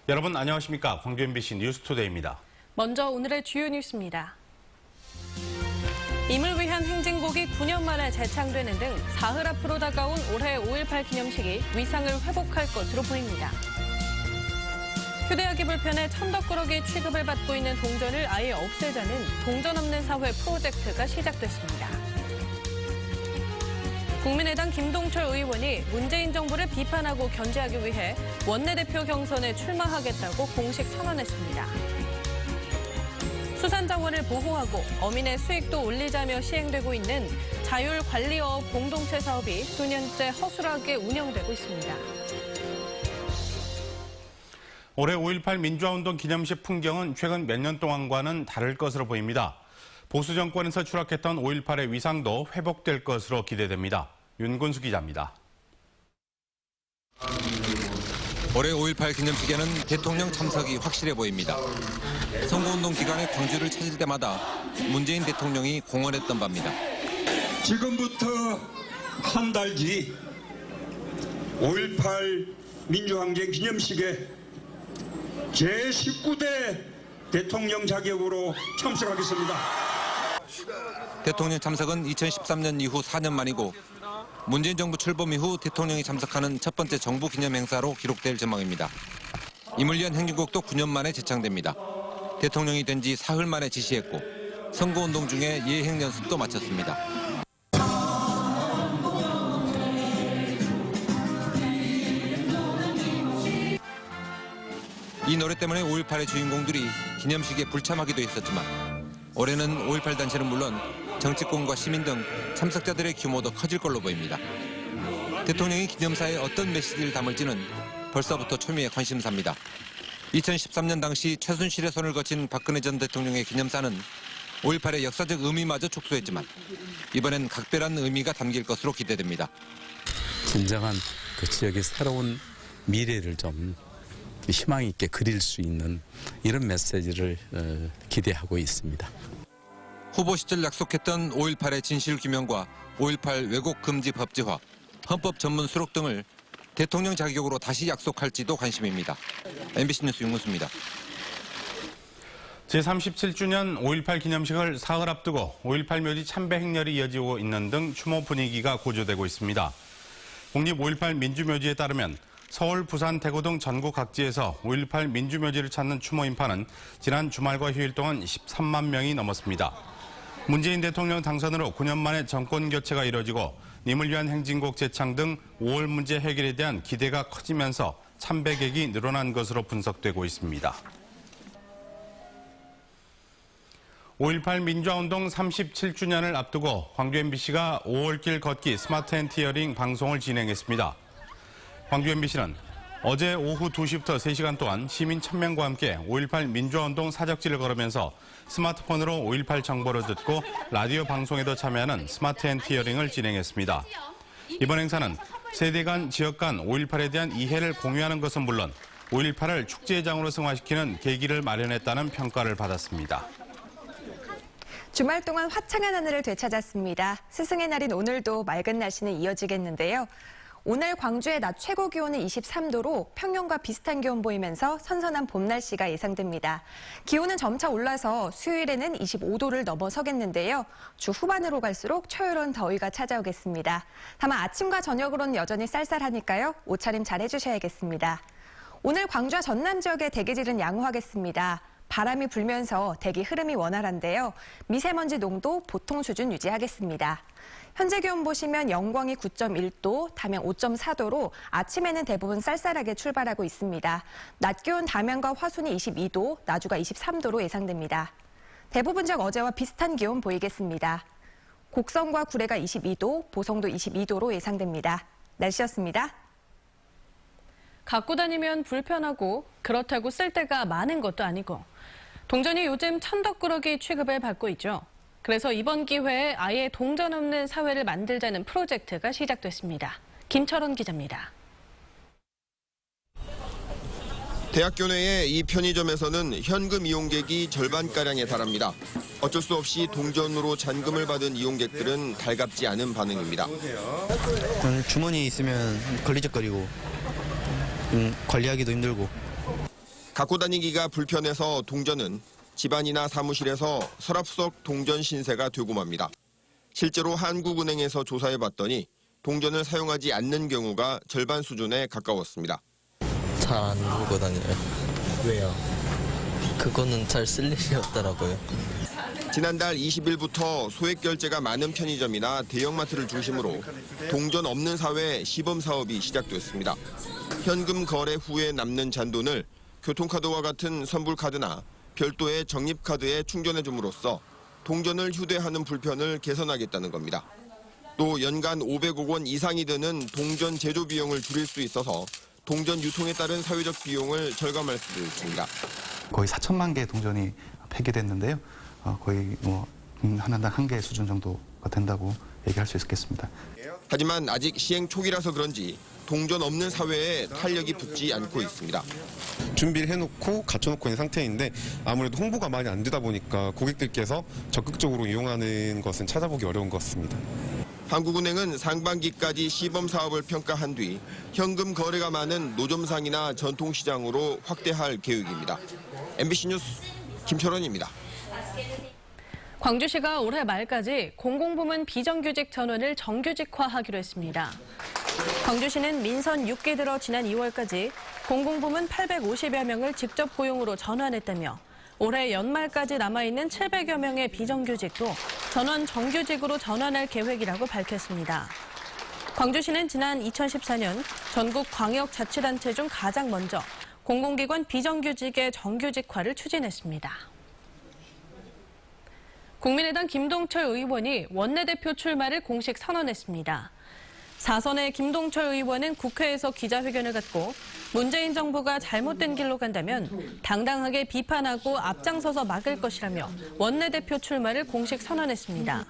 여러분 안녕하십니까? 광주 MBC 뉴스투데이입니다. 먼저 오늘의 주요 뉴스입니다. 임을 위한 행진곡이 9년 만에 재창되는 등 사흘 앞으로 다가온 올해 5.18 기념식이 위상을 회복할 것으로 보입니다. 휴대하기 불편해 천덕꾸러기 취급을 받고 있는 동전을 아예 없애자는 동전 없는 사회 프로젝트가 시작됐습니다. 국민의당 김동철 의원이 문재인 정부를 비판하고 견제하기 위해 원내대표 경선에 출마하겠다고 공식 선언했습니다. 수산자원을 보호하고 어민의 수익도 올리자며 시행되고 있는 자율관리어업 공동체 사업이 수년째 허술하게 운영되고 있습니다. 올해 5.18 민주화운동 기념식 풍경은 최근 몇 년 동안과는 다를 것으로 보입니다. 보수 정권에서 추락했던 5.18의 위상도 회복될 것으로 기대됩니다. 윤근수 기자입니다. 올해 5.18 기념식에는 대통령 참석이 확실해 보입니다. 선거운동 기간에 광주를 찾을 때마다 문재인 대통령이 공언했던 바입니다. 지금부터 한 달 뒤 5.18 민주항쟁 기념식에 제19대 대통령 자격으로 참석하겠습니다. 대통령 참석은 2013년 이후 4년 만이고 문재인 정부 출범 이후 대통령이 참석하는 첫 번째 정부 기념 행사로 기록될 전망입니다. 임을 위한 행진곡도 9년 만에 재창됩니다. 대통령이 된 지 사흘 만에 지시했고 선거운동 중에 예행 연습도 마쳤습니다. 이 노래 때문에 5.18의 주인공들이 기념식에 불참하기도 했었지만 올해는 5.18 단체는 물론 정치권과 시민 등 참석자들의 규모도 커질 걸로 보입니다. 대통령이 기념사에 어떤 메시지를 담을지는 벌써부터 초미의 관심사입니다. 2013년 당시 최순실의 손을 거친 박근혜 전 대통령의 기념사는 5.18의 역사적 의미마저 촉소했지만 이번엔 각별한 의미가 담길 것으로 기대됩니다. 진정한 그 지역의 새로운 미래를 좀 희망 있게 그릴 수 있는 이런 메시지를 기대하고 있습니다. 후보 시절 약속했던 5.18의 진실 규명과 5.18 왜곡 금지 법제화, 헌법 전문 수록 등을 대통령 자격으로 다시 약속할지도 관심입니다. MBC 뉴스 윤근수입니다. 제37주년 5.18 기념식을 사흘 앞두고 5.18 묘지 참배 행렬이 이어지고 있는 등 추모 분위기가 고조되고 있습니다. 국립 5.18 민주묘지에 따르면 서울, 부산, 대구 등 전국 각지에서 5.18 민주묘지를 찾는 추모 인파는 지난 주말과 휴일 동안 13만 명이 넘었습니다. 문재인 대통령 당선으로 9년 만에 정권 교체가 이뤄지고 님을 위한 행진곡 재창 등 5월 문제 해결에 대한 기대가 커지면서 참배객이 늘어난 것으로 분석되고 있습니다. 5.18 민주화운동 37주년을 앞두고 광주 MBC가 5월길 걷기 스마트 앤 티어링 방송을 진행했습니다. 광주 MBC는 어제 오후 2시부터 3시간 동안 시민 1000명과 함께 5.18 민주화운동 사적지를 걸으면서 스마트폰으로 5.18 정보를 듣고 라디오 방송에도 참여하는 스마트 앤 티어링을 진행했습니다. 이번 행사는 세대 간, 지역 간 5.18에 대한 이해를 공유하는 것은 물론 5.18을 축제장으로 승화시키는 계기를 마련했다는 평가를 받았습니다. 주말 동안 화창한 하늘을 되찾았습니다. 스승의 날인 오늘도 맑은 날씨는 이어지겠는데요. 오늘 광주의 낮 최고 기온은 23도로 평년과 비슷한 기온 보이면서 선선한 봄 날씨가 예상됩니다. 기온은 점차 올라서 수요일에는 25도를 넘어서겠는데요. 주 후반으로 갈수록 초여름 더위가 찾아오겠습니다. 다만 아침과 저녁으로는 여전히 쌀쌀하니까요. 옷차림 잘 해주셔야겠습니다. 오늘 광주와 전남 지역의 대기질은 양호하겠습니다. 바람이 불면서 대기 흐름이 원활한데요. 미세먼지 농도 보통 수준 유지하겠습니다. 현재 기온 보시면 영광이 9.1도, 담양 5.4도로 아침에는 대부분 쌀쌀하게 출발하고 있습니다. 낮 기온 담양과 화순이 22도, 나주가 23도로 예상됩니다. 대부분 지역 어제와 비슷한 기온 보이겠습니다. 곡성과 구례가 22도, 보성도 22도로 예상됩니다. 날씨였습니다. 갖고 다니면 불편하고 그렇다고 쓸 데가 많은 것도 아니고 동전이 요즘 천덕꾸러기 취급을 받고 있죠. 그래서 이번 기회에 아예 동전 없는 사회를 만들자는 프로젝트가 시작됐습니다. 김철원 기자입니다. 대학교 내의 이 편의점에서는 현금 이용객이 절반가량에 달합니다. 어쩔 수 없이 동전으로 잔금을 받은 이용객들은 달갑지 않은 반응입니다. 주머니에 있으면 걸리적거리고 관리하기도 힘들고. 갖고 다니기가 불편해서 동전은 집안이나 사무실에서 서랍 속 동전 신세가 되고 맙니다. 실제로 한국은행에서 조사해봤더니 동전을 사용하지 않는 경우가 절반 수준에 가까웠습니다. 잘 안 들고 다녀요. 왜요? 그거는 잘 쓸 일이 없더라고요. 지난달 20일부터 소액 결제가 많은 편의점이나 대형마트를 중심으로 동전 없는 사회 시범 사업이 시작됐습니다. 현금 거래 후에 남는 잔돈을 교통카드와 같은 선불카드나 별도의 적립카드에 충전해줌으로써 동전을 휴대하는 불편을 개선하겠다는 겁니다. 또 연간 500억 원 이상이 드는 동전 제조 비용을 줄일 수 있어서 동전 유통에 따른 사회적 비용을 절감할 수도 있습니다. 거의 4천만 개의 동전이 폐기됐는데요. 거의 하나당 1개 수준 정도가 된다고 얘기할 수 있겠습니다. 하지만 아직 시행 초기라서 그런지 동전 없는 사회에 탄력이 붙지 않고 있습니다. 준비를 해놓고 갖춰놓고 있는 상태인데 아무래도 홍보가 많이 안 되다 보니까 고객들께서 적극적으로 이용하는 것은 찾아보기 어려운 것 같습니다. 한국은행은 상반기까지 시범 사업을 평가한 뒤 현금 거래가 많은 노점상이나 전통시장으로 확대할 계획입니다. MBC 뉴스 김철원입니다. 광주시가 올해 말까지 공공부문 비정규직 전원을 정규직화하기로 했습니다. 광주시는 민선 6기 들어 지난 2월까지 공공부문 850여 명을 직접 고용으로 전환했다며 올해 연말까지 남아있는 700여 명의 비정규직도 전원 정규직으로 전환할 계획이라고 밝혔습니다. 광주시는 지난 2014년 전국 광역자치단체 중 가장 먼저 공공기관 비정규직의 정규직화를 추진했습니다. 국민의당 김동철 의원이 원내대표 출마를 공식 선언했습니다. 4선의 김동철 의원은 국회에서 기자회견을 갖고 문재인 정부가 잘못된 길로 간다면 당당하게 비판하고 앞장서서 막을 것이라며 원내대표 출마를 공식 선언했습니다.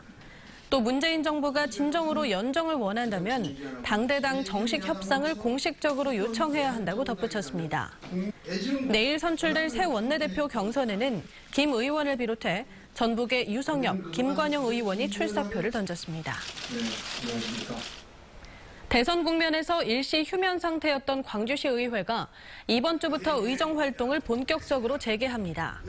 또 문재인 정부가 진정으로 연정을 원한다면 당대당 정식 협상을 공식적으로 요청해야 한다고 덧붙였습니다. 내일 선출될 새 원내대표 경선에는 김 의원을 비롯해 전북의 유성엽, 김관영 의원이 출사표를 던졌습니다. 대선 국면에서 일시 휴면 상태였던 광주시 의회가 이번 주부터 의정 활동을 본격적으로 재개합니다.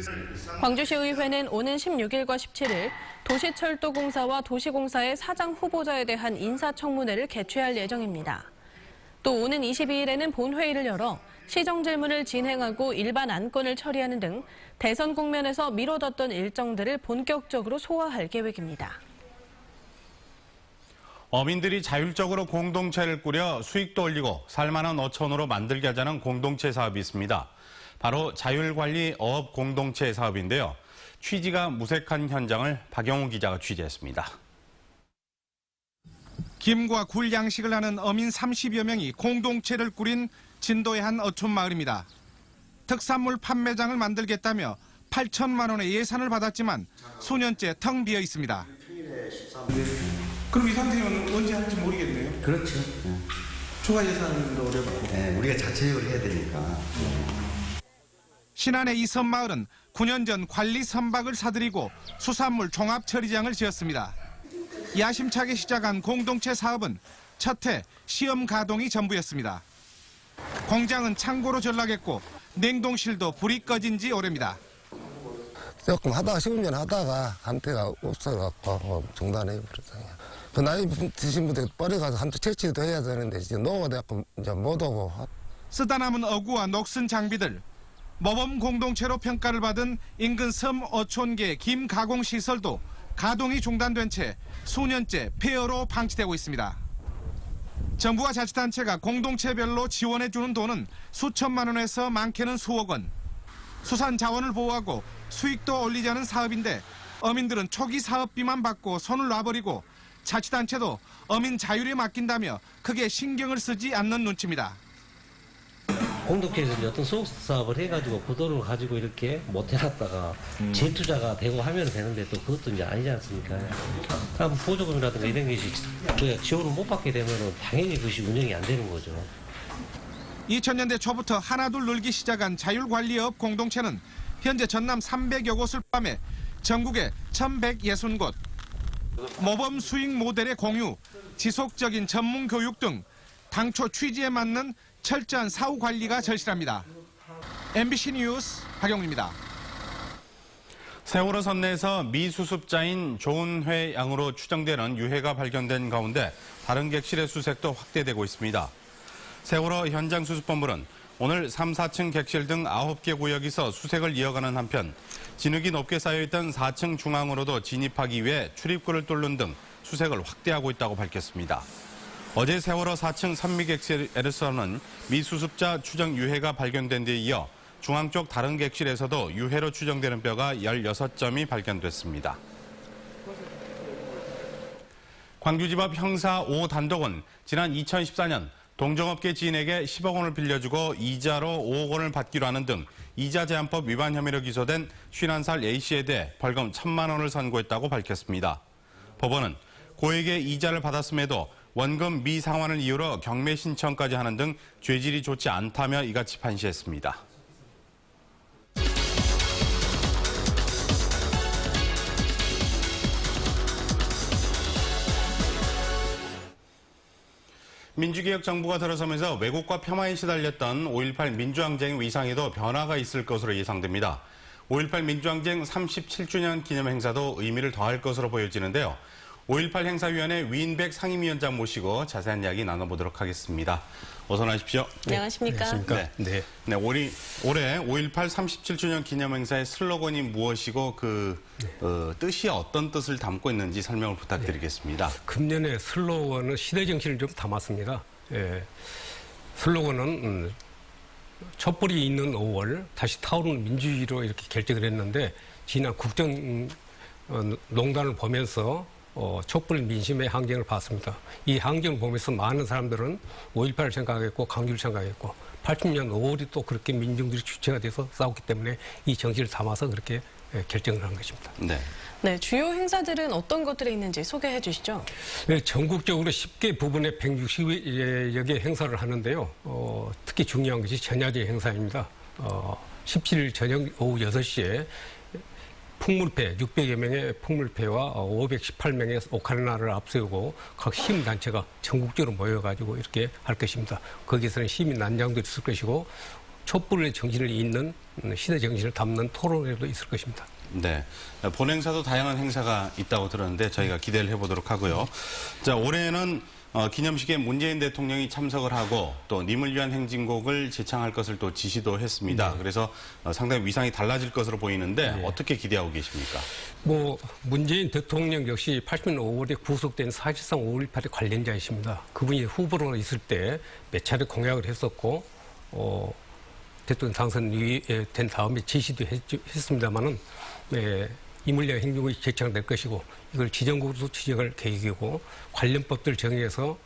광주시 의회는 오는 16일과 17일 도시철도공사와 도시공사의 사장 후보자에 대한 인사청문회를 개최할 예정입니다. 또 오는 22일에는 본회의를 열어 시정질문을 진행하고 일반 안건을 처리하는 등 대선 국면에서 미뤄뒀던 일정들을 본격적으로 소화할 계획입니다. 어민들이 자율적으로 공동체를 꾸려 수익도 올리고 살만한 어촌으로 만들게 하자는 공동체 사업이 있습니다. 바로 자율관리 어업 공동체 사업인데요. 취지가 무색한 현장을 박영우 기자가 취재했습니다. 김과 굴 양식을 하는 어민 30여 명이 공동체를 꾸린 진도의 한 어촌 마을입니다. 특산물 판매장을 만들겠다며 8천만 원의 예산을 받았지만 수년째 텅 비어 있습니다. 그럼 이 상태는 언제 할지 모르겠네요. 그렇죠. 네. 추가 예산도 어렵고. 네, 우리가 자체적으로 해야 되니까. 신안의 이섬 마을은 9년 전 관리 선박을 사들이고 수산물 종합 처리장을 지었습니다. 야심차게 시작한 공동체 사업은 첫 해 시험 가동이 전부였습니다. 공장은 창고로 전락했고 냉동실도 불이 꺼진 지 오래입니다. 조금 하다가 15년 하다가 한때가 없어갖고 중단해버렸어요. 그 나이 드신 분들 버려가서 한쪽 채취도 해야 되는데 이제 노후가 이제 못 오고. 쓰다 남은 어구와 녹슨 장비들, 모범 공동체로 평가를 받은 인근 섬 어촌계 김가공시설도 가동이 중단된 채 수년째 폐허로 방치되고 있습니다. 정부와 자치단체가 공동체별로 지원해주는 돈은 수천만 원에서 많게는 수억 원. 수산 자원을 보호하고 수익도 올리자는 사업인데 어민들은 초기 사업비만 받고 손을 놔버리고 자치단체도 어민 자율에 맡긴다며 크게 신경을 쓰지 않는 눈치입니다. 공동체에서 어떤 소속 사업을 해가지고 그 돈을 가지고 이렇게 못 해놨다가 재투자가 되고 하면 되는데 또 그것도 이제 아니지 않습니까? 보조금이라든가 이런 것이 지원을 못 받게 되면 당연히 그것이 운영이 안 되는 거죠. 2000년대 초부터 하나둘 늘기 시작한 자율관리업 공동체는 현재 전남 300여 곳을 포함해 전국에 1160곳, 모범 수익 모델의 공유, 지속적인 전문 교육 등 당초 취지에 맞는 철저한 사후 관리가 절실합니다. MBC 뉴스 박영훈입니다. 세월호 선내에서 미수습자인 조은회 양으로 추정되는 유해가 발견된 가운데 다른 객실의 수색도 확대되고 있습니다. 세월호 현장수습본부는 오늘 3, 4층 객실 등 9개 구역에서 수색을 이어가는 한편 진흙이 높게 쌓여있던 4층 중앙으로도 진입하기 위해 출입구를 뚫는 등 수색을 확대하고 있다고 밝혔습니다. 어제 세월호 4층 산미객실에서는 미수습자 추정 유해가 발견된 데 이어 중앙 쪽 다른 객실에서도 유해로 추정되는 뼈가 16점이 발견됐습니다. 광주지법 형사 5단독은 지난 2014년 동종업계 지인에게 10억 원을 빌려주고 이자로 5억 원을 받기로 하는 등 이자 제한법 위반 혐의로 기소된 51살 A씨에 대해 벌금 1,000만 원을 선고했다고 밝혔습니다. 법원은 고액의 이자를 받았음에도 원금 미상환을 이유로 경매 신청까지 하는 등 죄질이 좋지 않다며 이같이 판시했습니다. 민주개혁 정부가 들어서면서 왜곡과 폄하에 시달렸던 5.18 민주항쟁 위상에도 변화가 있을 것으로 예상됩니다. 5.18 민주항쟁 37주년 기념 행사도 의미를 더할 것으로 보여지는데요. 5.18 행사위원회 위인백 상임위원장 모시고 자세한 이야기 나눠보도록 하겠습니다. 어서 나십시오. 안녕하십니까? 네. 올해 5.18 37주년 기념 행사의 슬로건이 무엇이고 뜻이 어떤 뜻을 담고 있는지 설명을 부탁드리겠습니다. 금년에 슬로건은 시대 정신을 좀 담았습니다. 슬로건은 촛불이 있는 5월 다시 타오르는 민주주의로 이렇게 결정을 했는데 지난 국정농단을 보면서 촛불 민심의 항쟁을 봤습니다. 이 항쟁을 보면서 많은 사람들은 5.18을 생각했고 강주를 생각했고 80년 5월이 또 그렇게 민중들이 주체가 돼서 싸웠기 때문에 이 정신을 담아서 그렇게 결정을 한 것입니다. 네, 주요 행사들은 어떤 것들이 있는지 소개해 주시죠. 네, 전국적으로 10개 부분에 160여 개 행사를 하는데요. 특히 중요한 것이 전야제 행사입니다. 17일 저녁 오후 6시에 풍물패, 600여 명의 풍물패와 518명의 오카리나를 앞세우고 각 시민단체가 전국적으로 모여가지고 이렇게 할 것입니다. 거기서는 시민 난장도 있을 것이고 촛불의 정신을 잇는 시대 정신을 담는 토론회도 있을 것입니다. 네, 본행사도 다양한 행사가 있다고 들었는데 저희가 기대를 해보도록 하고요. 자, 올해는 기념식에 문재인 대통령이 참석을 하고 또 님을 위한 행진곡을 제창할 것을 또 지시도 했습니다. 그래서 상당히 위상이 달라질 것으로 보이는데 어떻게 기대하고 계십니까? 문재인 대통령 역시 80년 5월에 구속된 사실상 5.18의 관련자이십니다. 그분이 후보로 있을 때 몇 차례 공약을 했었고 대통령 당선이 된 다음에 지시도 했습니다마는 님을 위한 행진곡이 제창될 것이고 이걸 지정곡으로 지정할 계획이고 관련 법들을 정해서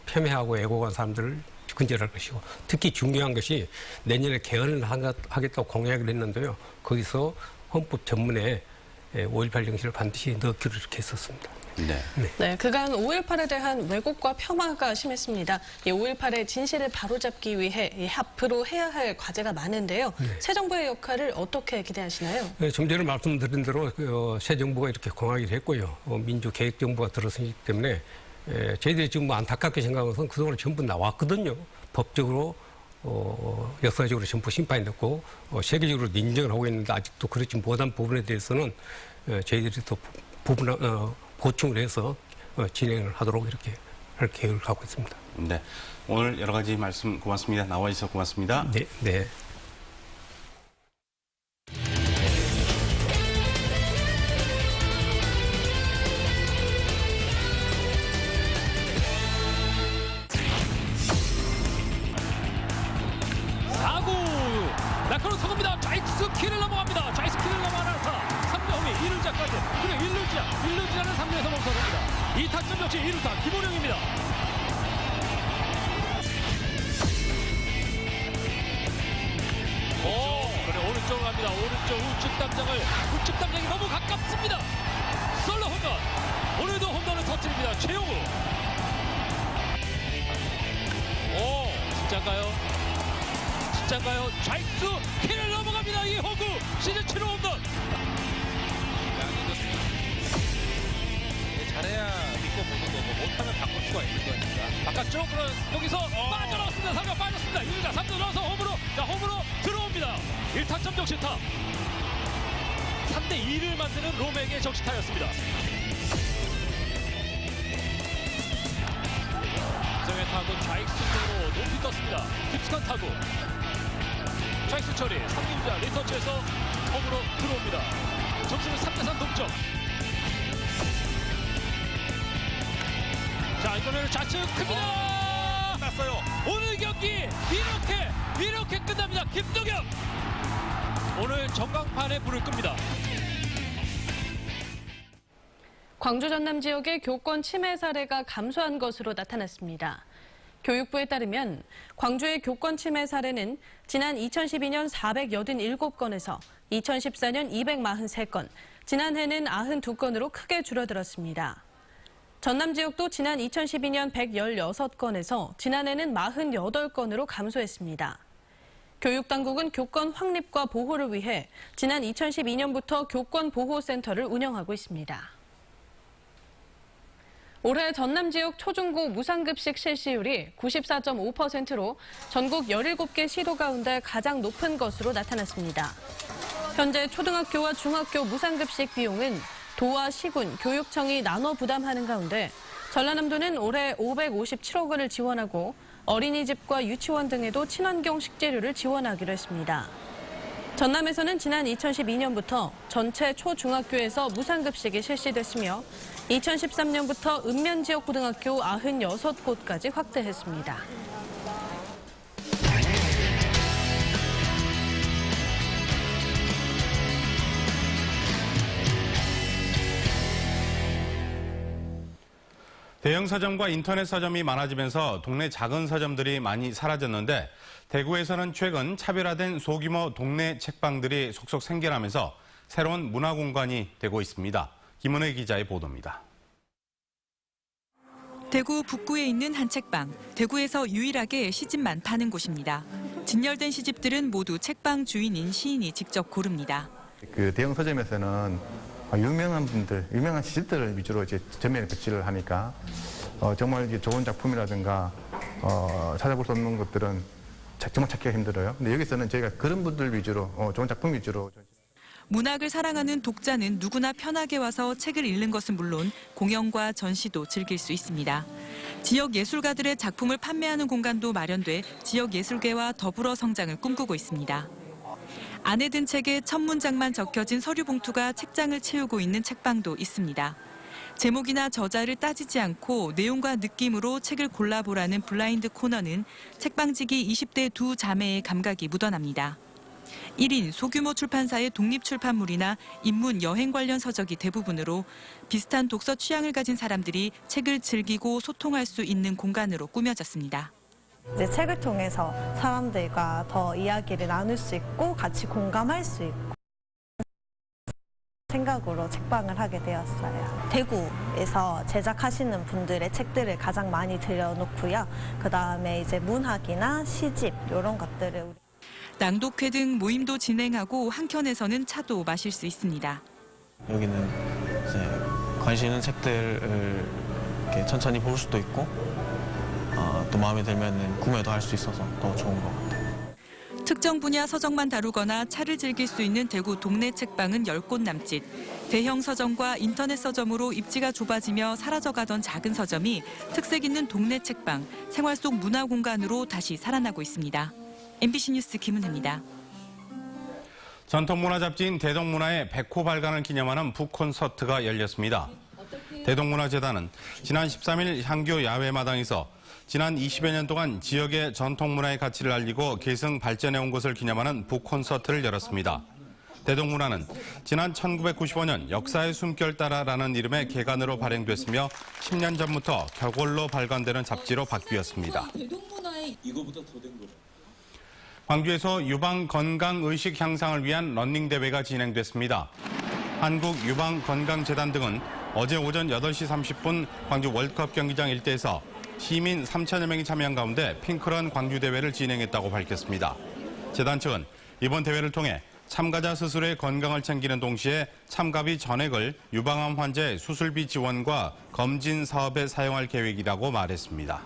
폄훼하고 애고간 사람들을 근절할 것이고 특히 중요한 것이 내년에 개헌을 하겠다고 공약을 했는데요. 거기서 헌법 전문에 5.18 정신을 반드시 넣기로 이렇게 했었습니다. 네, 그간 5.18에 대한 왜곡과 폄하가 심했습니다. 5.18의 진실을 바로잡기 위해 앞으로 해야 할 과제가 많은데요. 새 정부의 역할을 어떻게 기대하시나요? 네, 좀 전에 말씀드린 대로 새 정부가 이렇게 공약을 했고요. 민주개혁 정부가 들어서기 때문에 저희들이 지금 안타깝게 생각하는 것은 그동안 전부 나왔거든요. 법적으로 역사적으로 전부 심판이 됐고 세계적으로 인정을 하고 있는데 아직도 그렇지 못한 부분에 대해서는 저희들이 또 보충을 해서 진행을 하도록 이렇게 할 계획을 갖고 있습니다. 네, 오늘 여러 가지 말씀 고맙습니다. 나와 주셔서 고맙습니다. 네. 날카로운 타구입니다. 좌익수 키를 넘어갑니다. 좌익수 키를 넘어가는 안타. 3루 홈이 1루자까지. 그리고 1루자는 3루에서 멈춰갑니다. 이 타점 역시 2루타 김호령입니다. 그래 오른쪽으로 갑니다. 오른쪽 우측 담장이 너무 가깝습니다. 솔로 홈런. 오늘도 홈런을 터뜨립니다. 최용우. 진짜인가요? 좌익수 키를 넘어갑니다. 이호구 시즌 7호 홈런. 잘해야 믿고 보는 거고 못하면 바꿀 수가 있는 거니까. 바깥쪽으로 여기서 빠져나왔습니다. 3루 빠졌습니다. 1루자 3루 넣어서 홈으로 들어옵니다. 적시타. 3대2를 만드는 롬에게 적시타였습니다. 이정의 타구 좌익수 쪽으로 높이 떴습니다. 깊숙한 타구. 좌익수 처리, 3루자 리터치에서 홈으로 들어옵니다. 점수는 3대3 동점. 자, 이번에는 좌측 큽니다. 끝났어요. 오늘 경기 이렇게 끝납니다. 김동엽 오늘 전광판에 불을 끕니다. 광주 전남 지역의 교권 침해 사례가 감소한 것으로 나타났습니다. 교육부에 따르면 광주의 교권 침해 사례는 지난 2012년 487건에서 2014년 243건, 지난해는 92건으로 크게 줄어들었습니다. 전남 지역도 지난 2012년 116건에서 지난해는 48건으로 감소했습니다. 교육당국은 교권 확립과 보호를 위해 지난 2012년부터 교권보호센터를 운영하고 있습니다. 올해 전남 지역 초중고 무상급식 실시율이 94.5%로 전국 17개 시도 가운데 가장 높은 것으로 나타났습니다. 현재 초등학교와 중학교 무상급식 비용은 도와 시군, 교육청이 나눠 부담하는 가운데 전라남도는 올해 557억 원을 지원하고 어린이집과 유치원 등에도 친환경 식재료를 지원하기로 했습니다. 전남에서는 지난 2012년부터 전체 초중학교에서 무상급식이 실시됐으며 2013년부터 읍면 지역 고등학교 96곳까지 확대했습니다. 대형 서점과 인터넷 서점이 많아지면서 동네 작은 서점들이 많이 사라졌는데 대구에서는 최근 차별화된 소규모 동네 책방들이 속속 생겨나면서 새로운 문화 공간이 되고 있습니다. 김은혜 기자의 보도입니다. 대구 북구에 있는 한 책방, 대구에서 유일하게 시집만 파는 곳입니다. 진열된 시집들은 모두 책방 주인인 시인이 직접 고릅니다. 그 대형 서점에서는 유명한 분들, 유명한 시집들을 위주로 이제 전면에 배치를 하니까 정말 이제 좋은 작품이라든가 찾아볼 수 없는 것들은 정말 찾기가 힘들어요. 근데 여기서는 저희가 그런 분들 위주로 좋은 작품 위주로. 문학을 사랑하는 독자는 누구나 편하게 와서 책을 읽는 것은 물론 공연과 전시도 즐길 수 있습니다. 지역 예술가들의 작품을 판매하는 공간도 마련돼 지역 예술계와 더불어 성장을 꿈꾸고 있습니다. 안에 든 책에 첫 문장만 적혀진 서류 봉투가 책장을 채우고 있는 책방도 있습니다. 제목이나 저자를 따지지 않고 내용과 느낌으로 책을 골라보라는 블라인드 코너는 책방지기 20대 두 자매의 감각이 묻어납니다. 1인 소규모 출판사의 독립출판물이나 인문 여행 관련 서적이 대부분으로 비슷한 독서 취향을 가진 사람들이 책을 즐기고 소통할 수 있는 공간으로 꾸며졌습니다. 이제 책을 통해서 사람들과 더 이야기를 나눌 수 있고 같이 공감할 수 있고 생각으로 책방을 하게 되었어요. 대구에서 제작하시는 분들의 책들을 가장 많이 들여놓고요. 그다음에 이제 문학이나 시집 이런 것들을 낭독회 등 모임도 진행하고 한켠에서는 차도 마실 수 있습니다. 여기는 이제 관심 있는 책들을 이렇게 천천히 볼 수도 있고 또 마음에 들면 구매도 할 수 있어서 더 좋은 것 같아요. 특정 분야 서적만 다루거나 차를 즐길 수 있는 대구 동네 책방은 10곳 남짓. 대형 서점과 인터넷 서점으로 입지가 좁아지며 사라져가던 작은 서점이 특색 있는 동네 책방, 생활 속 문화 공간으로 다시 살아나고 있습니다. MBC 뉴스 김은혜입니다. 전통문화 잡지인 대동문화의 100호 발간을 기념하는 북콘서트가 열렸습니다. 대동문화재단은 지난 13일 향교 야외마당에서 지난 20여 년 동안 지역의 전통문화의 가치를 알리고 계승 발전해온 것을 기념하는 북콘서트를 열었습니다. 대동문화는 지난 1995년 역사의 숨결 따라라는 이름의 개간으로 발행됐으며 10년 전부터 격월로 발간되는 잡지로 바뀌었습니다. 이거보다 더 된 거죠. 광주에서 유방 건강 의식 향상을 위한 러닝 대회가 진행됐습니다. 한국 유방 건강재단 등은 어제 오전 8시 30분 광주 월드컵 경기장 일대에서 시민 3천여 명이 참여한 가운데 핑크런 광주 대회를 진행했다고 밝혔습니다. 재단 측은 이번 대회를 통해 참가자 스스로의 건강을 챙기는 동시에 참가비 전액을 유방암 환자의 수술비 지원과 검진 사업에 사용할 계획이라고 말했습니다.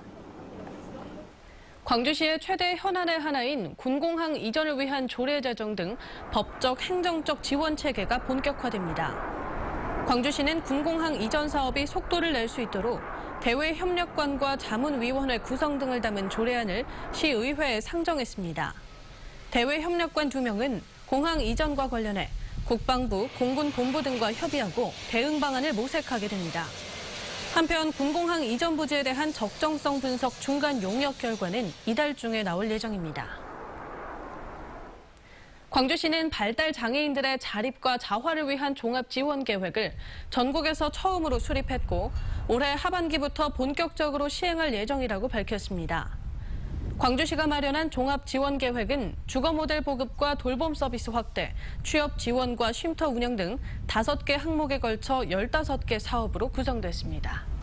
광주시의 최대 현안의 하나인 군공항 이전을 위한 조례 제정 등 법적, 행정적 지원 체계가 본격화됩니다. 광주시는 군공항 이전 사업이 속도를 낼 수 있도록 대외협력관과 자문위원회 구성 등을 담은 조례안을 시의회에 상정했습니다. 대외협력관 2명은 공항 이전과 관련해 국방부, 공군본부 등과 협의하고 대응 방안을 모색하게 됩니다. 한편 군공항 이전 부지에 대한 적정성 분석 중간 용역 결과는 이달 중에 나올 예정입니다. 광주시는 발달 장애인들의 자립과 자활을 위한 종합 지원 계획을 전국에서 처음으로 수립했고 올해 하반기부터 본격적으로 시행할 예정이라고 밝혔습니다. 광주시가 마련한 종합 지원 계획은 주거 모델 보급과 돌봄 서비스 확대, 취업 지원과 쉼터 운영 등 5개 항목에 걸쳐 15개 사업으로 구성됐습니다.